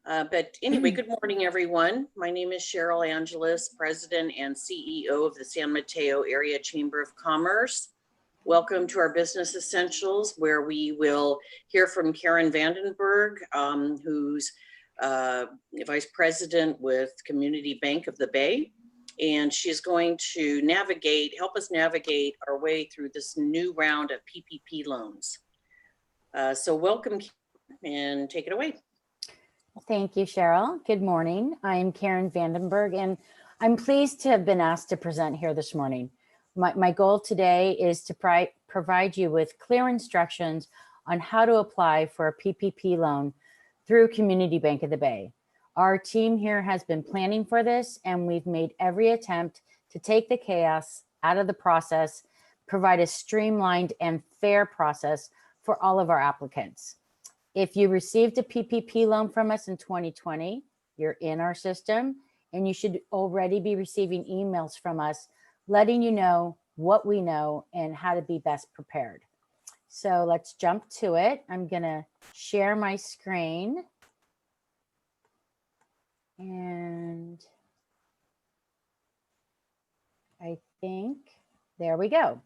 But anyway, good morning, everyone. My name is Cheryl Angeles, President and CEO of the San Mateo Area Chamber of Commerce. Welcome to our Business Essentials, where we will hear from Karen Vandenberg, who's Vice President with Community Bank of the Bay. And she's going to help us navigate our way through this new round of PPP loans. So welcome, and take it away. Thank you, Cheryl. Good morning. I'm Karen Vandenberg, and I'm pleased to have been asked to present here this morning. My goal today is to provide you with clear instructions on how to apply for a PPP loan through Community Bank of the Bay. Our team here has been planning for this, and we've made every attempt to take the chaos out of the process, provide a streamlined and fair process for all of our applicants. If you received a PPP loan from us in 2020, you're in our system, and you should already be receiving emails from us letting you know what we know and how to be best prepared. So let's jump to it. I'm gonna share my screen. And I think, there we go.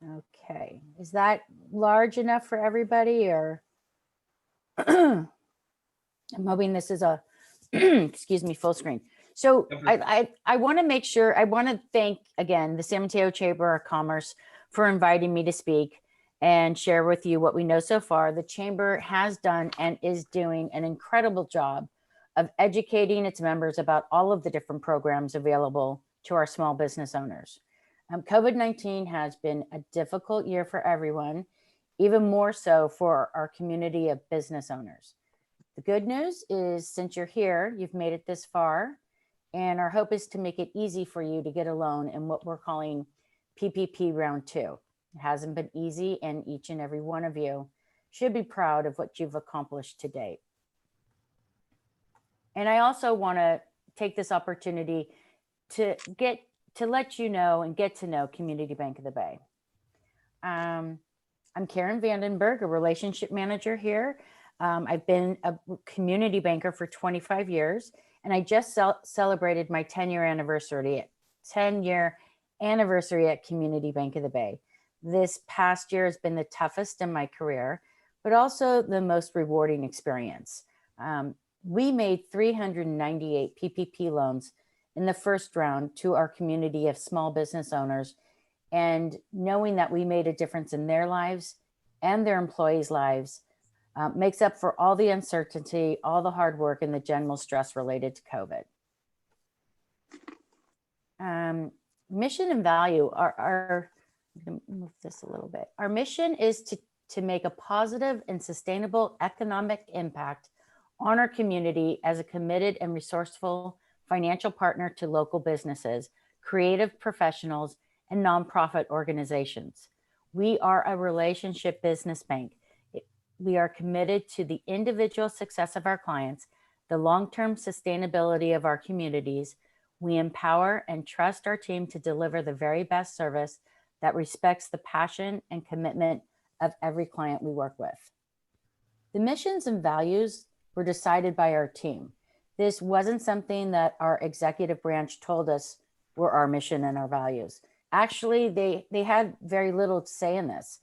Okay, is that large enough for everybody, or? I'm hoping this is a, excuse me, full screen. So I want to make sure, I want to thank again the San Mateo Chamber of Commerce for inviting me to speak and share with you what we know so far. The Chamber has done and is doing an incredible job of educating its members about all of the different programs available to our small business owners. COVID-19 has been a difficult year for everyone, even more so for our community of business owners. The good news is, since you're here, you've made it this far, and our hope is to make it easy for you to get a loan in what we're calling PPP round 2. It hasn't been easy, and each and every one of you should be proud of what you've accomplished to date. And I also want to take this opportunity to let you know and get to know Community Bank of the Bay. I'm Karen Vandenberg, a relationship manager here. I've been a community banker for 25 years, and I just celebrated my 10-year anniversary at Community Bank of the Bay. This past year has been the toughest in my career, but also the most rewarding experience. We made 398 PPP loans in the first round to our community of small business owners, and knowing that we made a difference in their lives and their employees' lives makes up for all the uncertainty, all the hard work, and the general stress related to COVID. Mission and value are I'm gonna move this a little bit. Our mission is to make a positive and sustainable economic impact on our community as a committed and resourceful financial partner to local businesses, creative professionals, and nonprofit organizations. We are a relationship business bank. We are committed to the individual success of our clients, the long-term sustainability of our communities. We empower and trust our team to deliver the very best service that respects the passion and commitment of every client we work with. The missions and values were decided by our team. This wasn't something that our executive branch told us were our mission and our values. Actually, they had very little to say in this.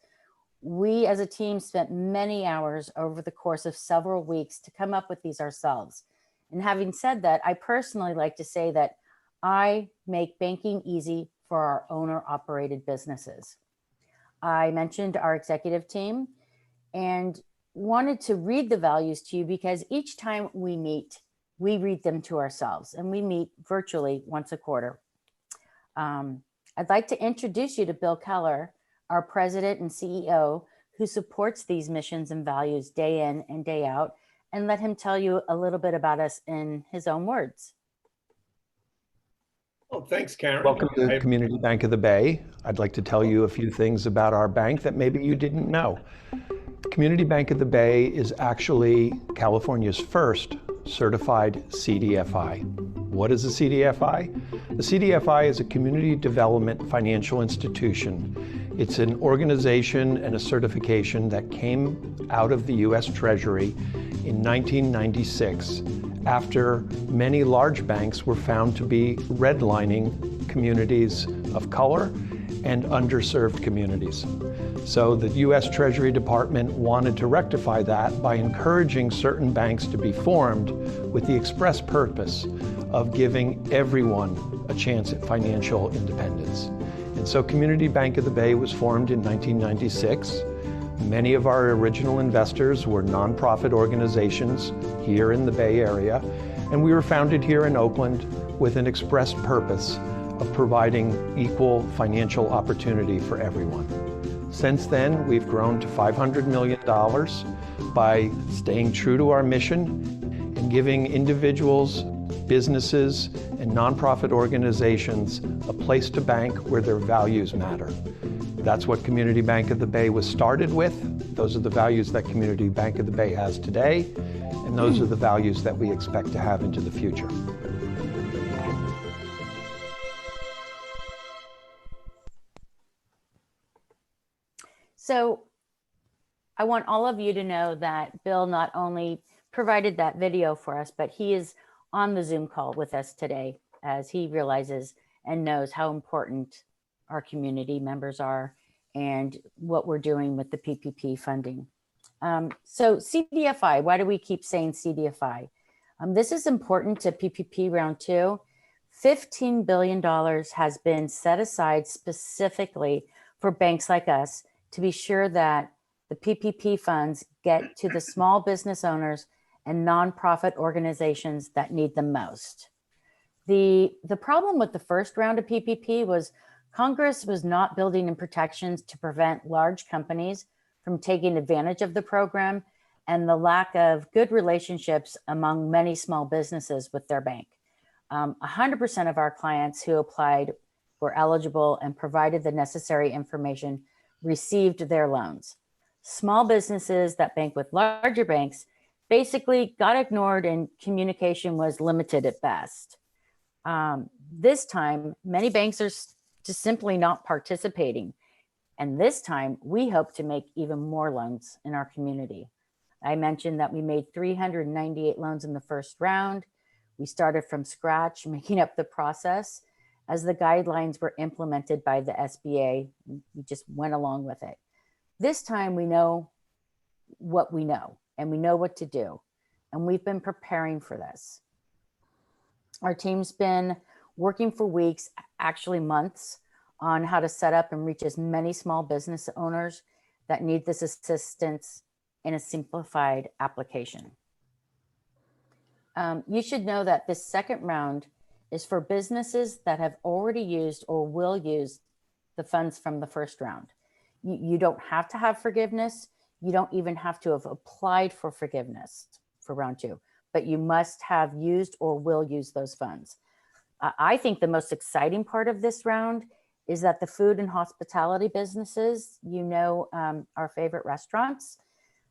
We as a team spent many hours over the course of several weeks to come up with these ourselves. And having said that, I personally like to say that I make banking easy for our owner-operated businesses. I mentioned our executive team and wanted to read the values to you because each time we meet, we read them to ourselves, and we meet virtually once a quarter. I'd like to introduce you to Bill Keller, our president and CEO, who supports these missions and values day in and day out, and let him tell you a little bit about us in his own words. Well, thanks, Karen. Welcome to Community Bank of the Bay. I'd like to tell you a few things about our bank that maybe you didn't know. Community Bank of the Bay is actually California's first certified CDFI. What is a CDFI? The CDFI is a community development financial institution. It's an organization and a certification that came out of the US Treasury in 1996 after many large banks were found to be redlining communities of color and underserved communities. So the US Treasury Department wanted to rectify that by encouraging certain banks to be formed with the express purpose of giving everyone a chance at financial independence. And so Community Bank of the Bay was formed in 1996. Many of our original investors were nonprofit organizations here in the Bay Area, and we were founded here in Oakland with an express purpose of providing equal financial opportunity for everyone. Since then, we've grown to $500 million by staying true to our mission and giving individuals, businesses, and nonprofit organizations a place to bank where their values matter. That's what Community Bank of the Bay was started with. Those are the values that Community Bank of the Bay has today, and those are the values that we expect to have into the future. So I want all of you to know that Bill not only provided that video for us, but he is on the Zoom call with us today as he realizes and knows how important our community members are and what we're doing with the PPP funding. So CDFI, why do we keep saying CDFI? This is important to PPP round 2. $15 billion has been set aside specifically for banks like us to be sure that the PPP funds get to the small business owners and nonprofit organizations that need them most. The problem with the first round of PPP was Congress was not building in protections to prevent large companies from taking advantage of the program and the lack of good relationships among many small businesses with their bank. 100% of our clients who applied were eligible and provided the necessary information received their loans. Small businesses that bank with larger banks basically got ignored and communication was limited at best. This time, many banks are just simply not participating. And this time, we hope to make even more loans in our community. I mentioned that we made 398 loans in the first round. We started from scratch, making up the process as the guidelines were implemented by the SBA. We just went along with it. This time we know what we know and we know what to do. And we've been preparing for this. Our team's been working for weeks, actually months, on how to set up and reach as many small business owners that need this assistance in a simplified application. You should know that this second round is for businesses that have already used or will use the funds from the first round. You don't have to have forgiveness. You don't even have to have applied for forgiveness for round 2, but you must have used or will use those funds. I think the most exciting part of this round is that the food and hospitality businesses, our favorite restaurants,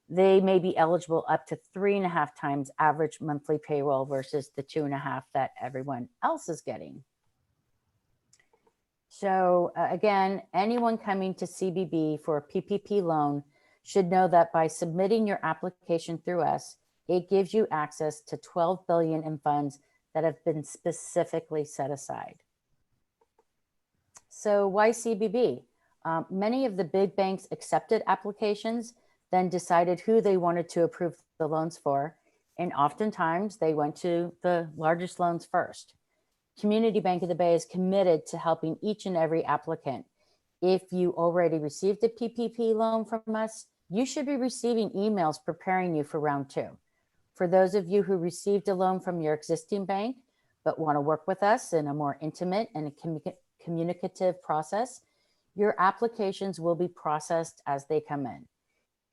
they may be eligible up to 3.5 times average monthly payroll versus the 2.5 that everyone else is getting. So again, anyone coming to CBB for a PPP loan should know that by submitting your application through us, it gives you access to $12 billion in funds that have been specifically set aside. So why CBB? Many of the big banks accepted applications, then decided who they wanted to approve the loans for. And oftentimes they went to the largest loans first. Community Bank of the Bay is committed to helping each and every applicant. If you already received a PPP loan from us, you should be receiving emails preparing you for round 2. For those of you who received a loan from your existing bank, but want to work with us in a more intimate and communicative process, your applications will be processed as they come in.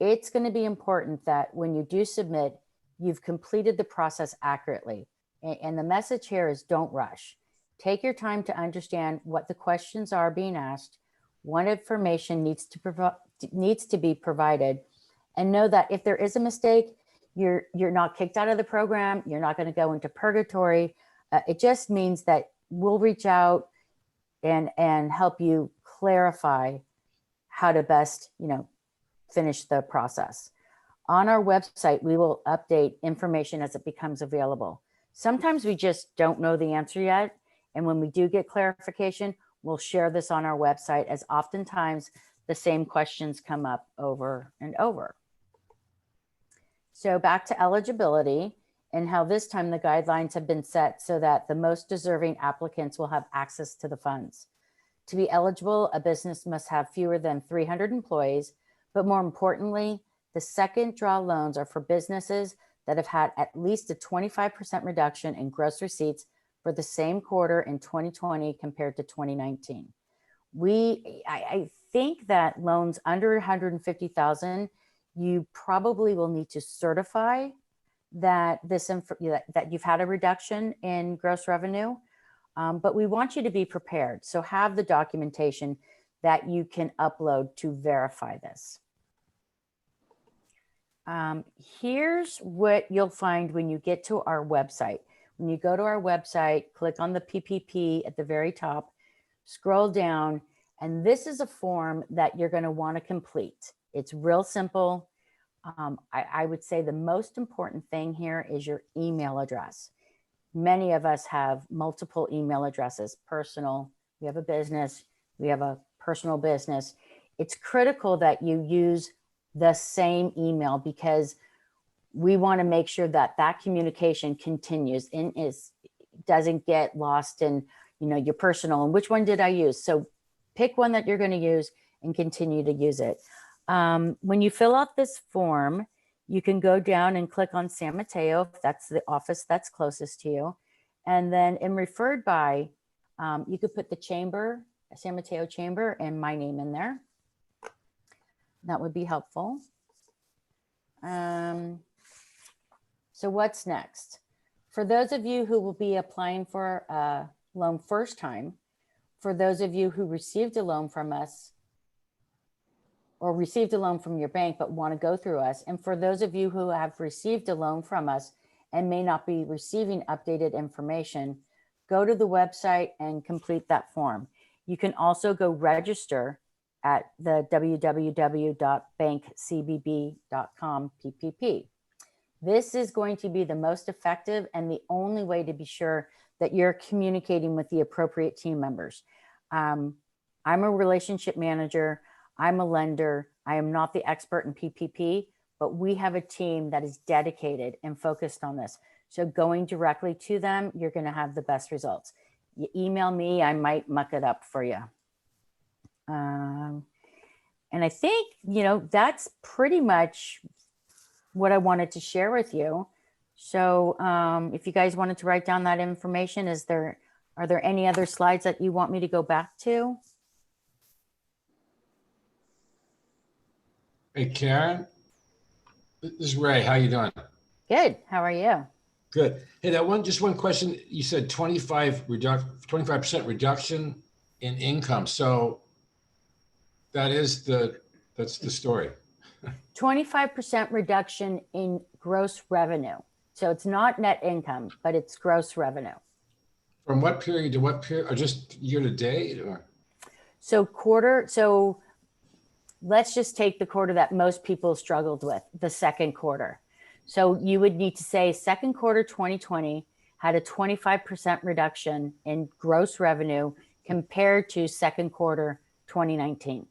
It's going to be important that when you do submit, you've completed the process accurately. And the message here is don't rush. Take your time to understand what the questions are being asked, what information needs to be provided, and know that if there is a mistake, you're not kicked out of the program. You're not going to go into purgatory. It just means that we'll reach out and help you clarify how to best, finish the process. On our website, we will update information as it becomes available. Sometimes we just don't know the answer yet. And when we do get clarification, we'll share this on our website, as oftentimes the same questions come up over and over. So back to eligibility and how this time the guidelines have been set so that the most deserving applicants will have access to the funds. To be eligible, a business must have fewer than 300 employees, but more importantly, the second draw loans are for businesses that have had at least a 25% reduction in gross receipts for the same quarter in 2020 compared to 2019. I think that loans under 150,000, you probably will need to certify that that you've had a reduction in gross revenue, but we want you to be prepared. So have the documentation that you can upload to verify this. Here's what you'll find when you get to our website. When you go to our website, click on the PPP at the very top, scroll down, and this is a form that you're going to want to complete. It's real simple. I would say the most important thing here is your email address. Many of us have multiple email addresses, personal, we have a business, we have a personal business. It's critical that you use the same email because we want to make sure that that communication continues and doesn't get lost in your personal and which one did I use. So pick one that you're going to use and continue to use it. When you fill out this form, you can go down and click on San Mateo if that's the office that's closest to you. And then in referred by, you could put the chamber, San Mateo Chamber, and my name in there. That would be helpful. So what's next? For those of you who will be applying for a loan first time, for those of you who received a loan from us or received a loan from your bank but want to go through us, and for those of you who have received a loan from us and may not be receiving updated information, go to the website and complete that form. You can also go register at the www.bankcbb.com PPP. This is going to be the most effective and the only way to be sure that you're communicating with the appropriate team members. I'm a relationship manager. I'm a lender. I am not the expert in PPP, but we have a team that is dedicated and focused on this. So going directly to them, you're going to have the best results. You email me, I might muck it up for you. And I think, that's pretty much what I wanted to share with you. So if you guys wanted to write down that information, are there any other slides that you want me to go back to? Hey, Karen, this is Ray. How you doing? Good. How are you? Good. Hey, just one question. You said 25% reduction in income. So that's the story. 25% reduction in gross revenue. So it's not net income, but it's gross revenue. From what period to what period, or just year to date? Or? So let's just take the quarter that most people struggled with, the second quarter. So you would need to say second quarter 2020 had a 25% reduction in gross revenue compared to second quarter 2019.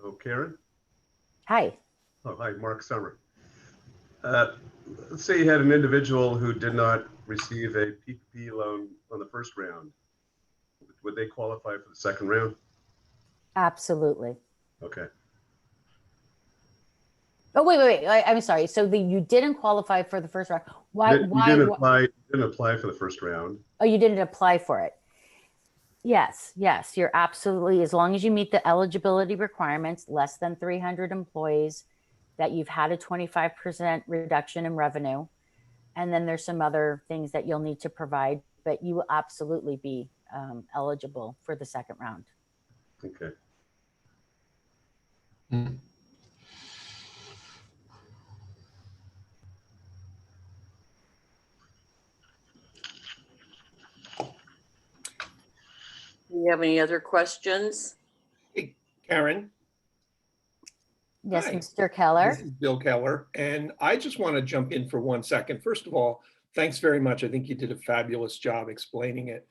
Oh, Karen? Hi. Oh, hi, Mark Summer. Let's say you had an individual who did not receive a PPP loan on the first round. Would they qualify for the second round? Absolutely. Okay. Oh, wait. I'm sorry. So you didn't qualify for the first round. Why? You didn't apply for the first round. Oh, you didn't apply for it. Yes, you're absolutely, as long as you meet the eligibility requirements, less than 300 employees, that you've had a 25% reduction in revenue. And then there's some other things that you'll need to provide, but you will absolutely be eligible for the second round. Okay. you have any other questions? Hey, Karen. Yes, Hi. Mr. Keller. This is Bill Keller, and I just want to jump in for 1 second. First of all, thanks very much. I think you did a fabulous job explaining it.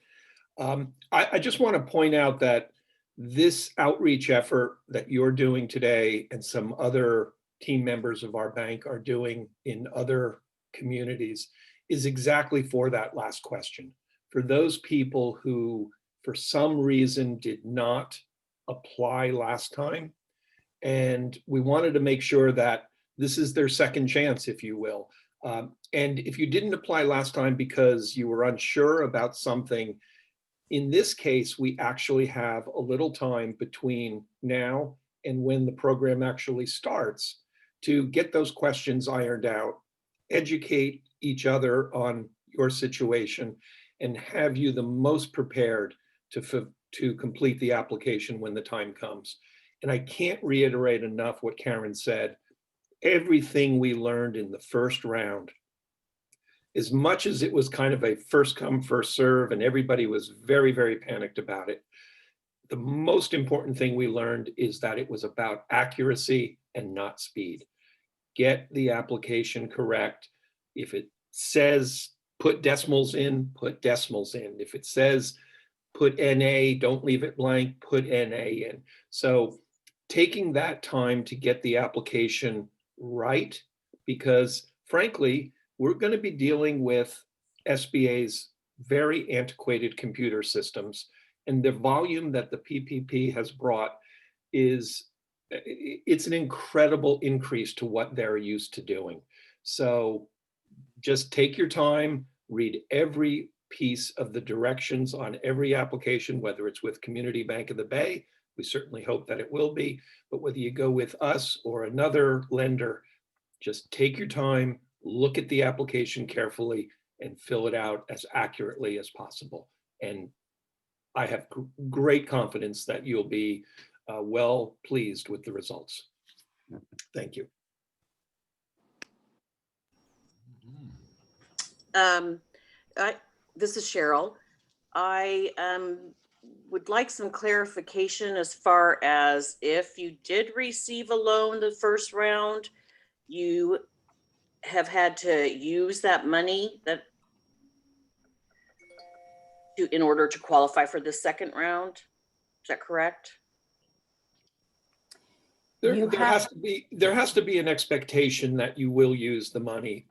I just want to point out that this outreach effort that you're doing today and some other team members of our bank are doing in other communities is exactly for that last question. For those people who, for some reason, did not apply last time, and we wanted to make sure that this is their second chance, if you will. And if you didn't apply last time because you were unsure about something, in this case, we actually have a little time between now and when the program actually starts to get those questions ironed out, educate each other on your situation, and have you the most prepared to complete the application when the time comes. And I can't reiterate enough what Karen said. Everything we learned in the first round, as much as it was kind of a first come, first serve, and everybody was very, very panicked about it, the most important thing we learned is that it was about accuracy and not speed. Get the application correct. If it says put decimals in, put decimals in. If it says put NA, don't leave it blank, put NA in. So taking that time to get the application right, because frankly, we're going to be dealing with SBA's very antiquated computer systems, and the volume that the PPP has brought it's an incredible increase to what they're used to doing. So just take your time, read every piece of the directions on every application, whether it's with Community Bank of the Bay, we certainly hope that it will be, but whether you go with us or another lender, just take your time, look at the application carefully, and fill it out as accurately as possible. And I have great confidence that you'll be well pleased with the results. Thank you. This is Cheryl. I would like some clarification as far as if you did receive a loan the first round, you have had to use that money in order to qualify for the second round. Is that correct? There has to be an expectation that you will use the money.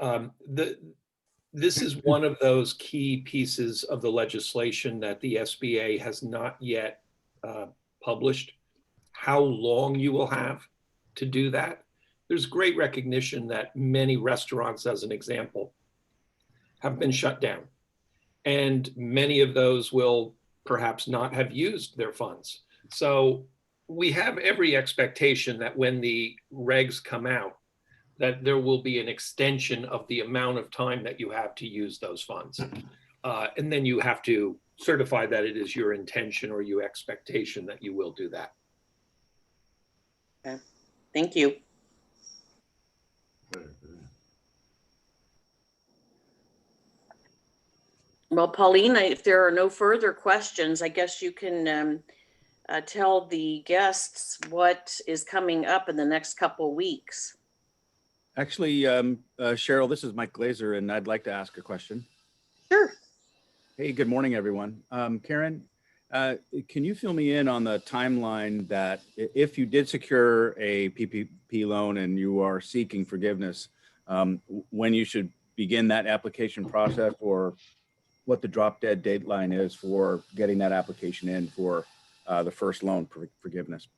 This is one of those key pieces of the legislation that the SBA has not yet published. How long you will have to do that. There's great recognition that many restaurants, as an example, have been shut down. And many of those will perhaps not have used their funds. So we have every expectation that when the regs come out, that there will be an extension of the amount of time that you have to use those funds. And then you have to certify that it is your intention or your expectation that you will do that. Okay, thank you. Well, Pauline, if there are no further questions, I guess you can tell the guests what is coming up in the next couple of weeks. Actually, Cheryl, this is Mike Glazer, and I'd like to ask a question. Sure. Hey, good morning, everyone. Karen, can you fill me in on the timeline that if you did secure a PPP loan and you are seeking forgiveness, when you should begin that application process, or what the drop dead deadline is for getting that application in for the first loan forgiveness?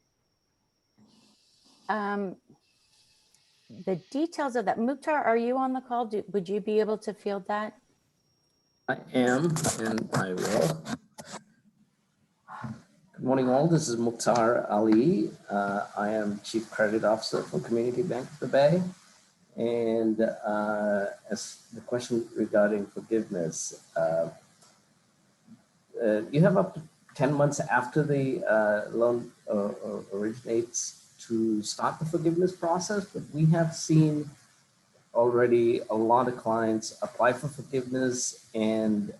The details of that. Mukhtar, are you on the call? Would you be able to field that? I am, and I will. Good morning, all. This is Mukhtar Ali. I am Chief Credit Officer for Community Bank of the Bay. And as the question regarding forgiveness, you have up to 10 months after the loan originates to start the forgiveness process, but we have seen already a lot of clients apply for forgiveness and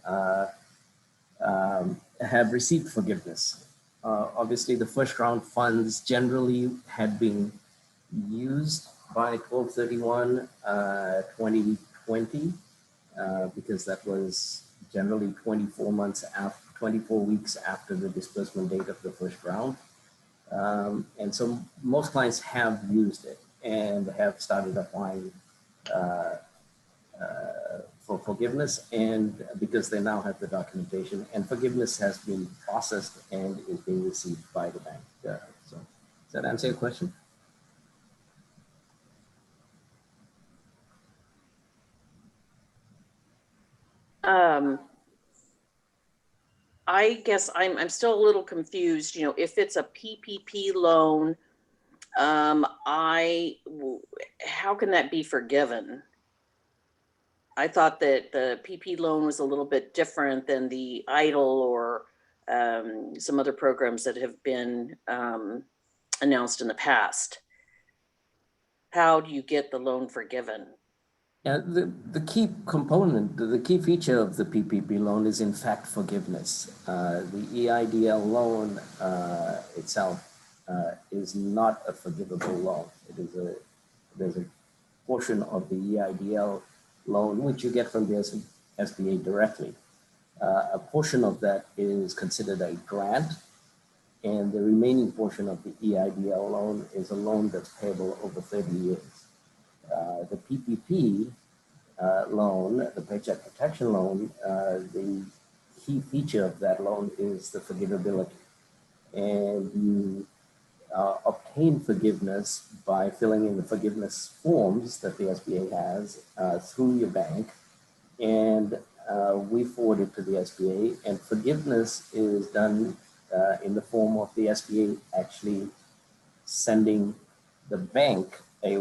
have received forgiveness. Obviously, the first round funds generally had been used by 12/31, 2020, because that was generally 24 weeks after the disbursement date of the first round. And so most clients have used it and have started applying for forgiveness, and because they now have the documentation, and forgiveness has been processed and is being received by the bank. So does that answer your question? I guess I'm still a little confused, if it's a PPP loan, how can that be forgiven? I thought that the PP loan was a little bit different than the EIDL or some other programs that have been announced in the past. How do you get the loan forgiven? Yeah, the key component, the key feature of the PPP loan is in fact forgiveness. The EIDL loan itself is not a forgivable loan. There's a portion of the EIDL loan which you get from the SBA directly. A portion of that is considered a grant, and the remaining portion of the EIDL loan is a loan that's payable over 30 years. The PPP loan, the Paycheck Protection Loan, the key feature of that loan is the forgivability. And you obtain forgiveness by filling in the forgiveness forms that the SBA has through your bank, and we forward it to the SBA, and forgiveness is done in the form of the SBA actually sending the bank a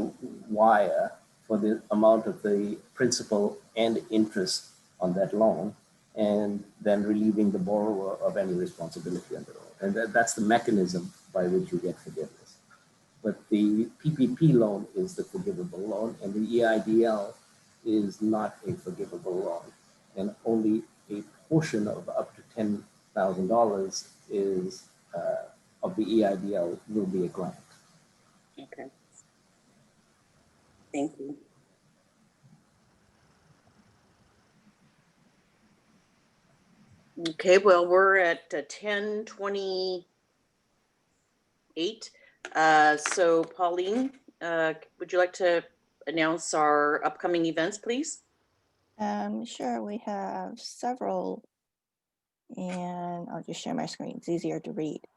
wire for the amount of the principal and interest on that loan, and then relieving the borrower of any responsibility under the loan. And that's the mechanism by which you get forgiveness. But the PPP loan is the forgivable loan, and the EIDL is not a forgivable loan. And only a portion of up to $10,000 is of the EIDL will be a grant. Okay. Thank you. Okay, well, we're at 10:28. So Pauline, would you like to announce our upcoming events, please? Sure, we have several, and I'll just share my screen. It's easier to read.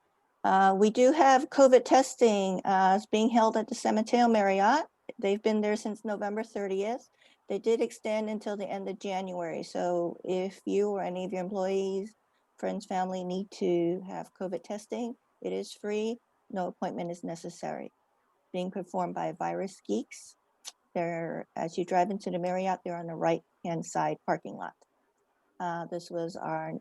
We do have COVID testing. It's being held at the San Mateo Marriott. They've been there since November 30th. They did extend until the end of January. So if you or any of your employees, friends, family need to have COVID testing, it is free. No appointment is necessary. Being performed by Virus Geeks. They're, as you drive into the Marriott, they're on the right-hand side parking lot. This was our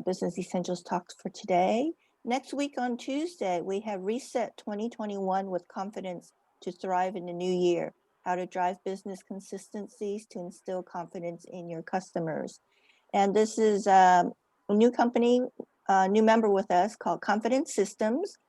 Business Essentials Talks for today. Next week on Tuesday, we have Reset 2021 with Confidence to Thrive in the New Year. How to drive business consistencies to instill confidence in your customers. And this is a new company, new member with us called Confidence Systems.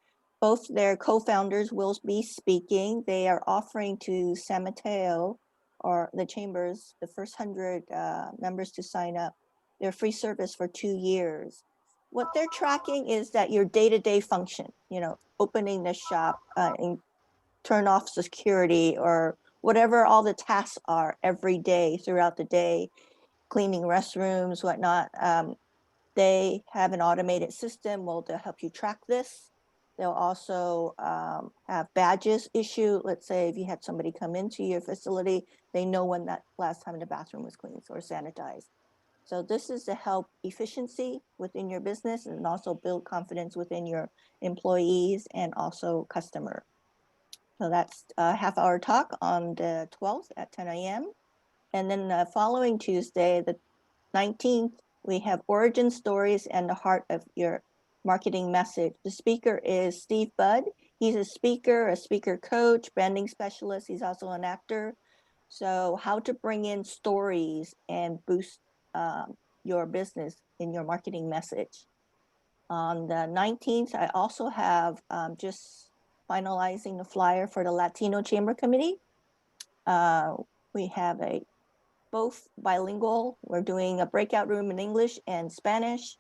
Both their co-founders will be speaking. They are offering to San Mateo or the chambers, the first 100 members to sign up, their free service for 2 years. What they're tracking is that your day-to-day function, opening the shop and turn off security or whatever all the tasks are every day throughout the day, cleaning restrooms, whatnot. They have an automated system to help you track this. They'll also have badges issued. Let's say if you had somebody come into your facility, they know when that last time the bathroom was cleaned or sanitized. So this is to help efficiency within your business and also build confidence within your employees and also customer. So that's a half-hour talk on the 12th at 10 a.m. And then the following Tuesday, the 19th, we have Origin Stories and the Heart of Your Marketing Message. The speaker is Steve Budd. He's a speaker coach, branding specialist. He's also an actor. So how to bring in stories and boost your business in your marketing message. On the 19th, I also have just finalizing the flyer for the Latino Chamber Committee. We have both bilingual. We're doing a breakout room in English and Spanish,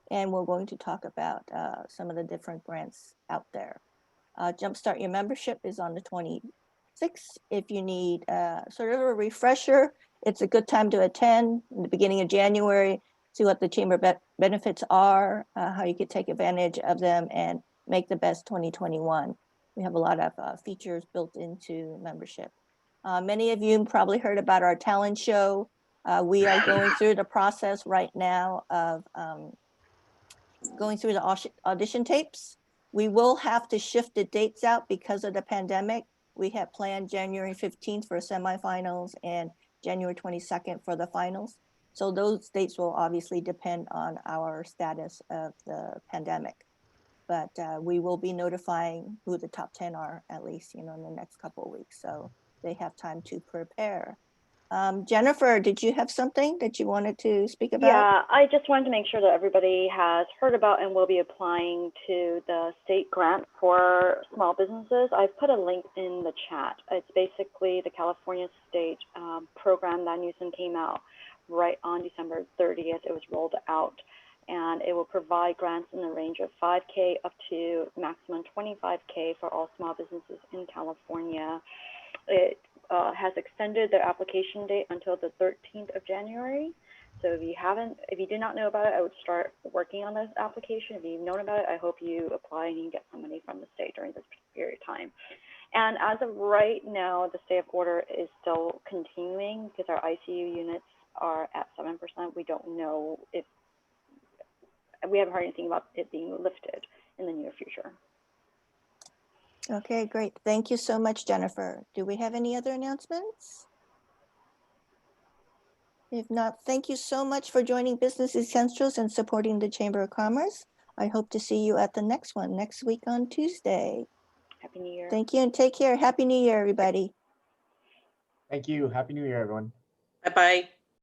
and we're going to talk about some of the different grants out there. Jumpstart Your Membership is on the 26th. If you need sort of a refresher, it's a good time to attend in the beginning of January, see what the chamber benefits are, how you could take advantage of them and make the best 2021. We have a lot of features built into membership. Many of you probably heard about our talent show. We are going through the process right now of going through the audition tapes. We will have to shift the dates out because of the pandemic. We had planned January 15th for semifinals and January 22nd for the finals. So those dates will obviously depend on our status of the pandemic. But we will be notifying who the top 10 are, at least, in the next couple of weeks. So they have time to prepare. Jennifer, did you have something that you wanted to speak about? Yeah, I just wanted to make sure that everybody has heard about and will be applying to the state grant for small businesses. I've put a link in the chat. It's basically the California state program that news and came out right on December 30th. It was rolled out, and it will provide grants in the range of $5K up to maximum $25K for all small businesses in California. It has extended their application date until the 13th of January. So if you did not know about it, I would start working on this application. If you've known about it, I hope you apply and you get some money from the state during this period of time. And as of right now, the stay of order is still continuing because our ICU units are at 7%. We don't know if, we haven't heard anything about it being lifted in the near future. Okay, great. Thank you so much, Jennifer. Do we have any other announcements? If not, thank you so much for joining Business Essentials and supporting the Chamber of Commerce. I hope to see you at the next one next week on Tuesday. Happy New Year. Thank you and take care. Happy New Year, everybody. Thank you. Happy New Year, everyone. Bye-bye.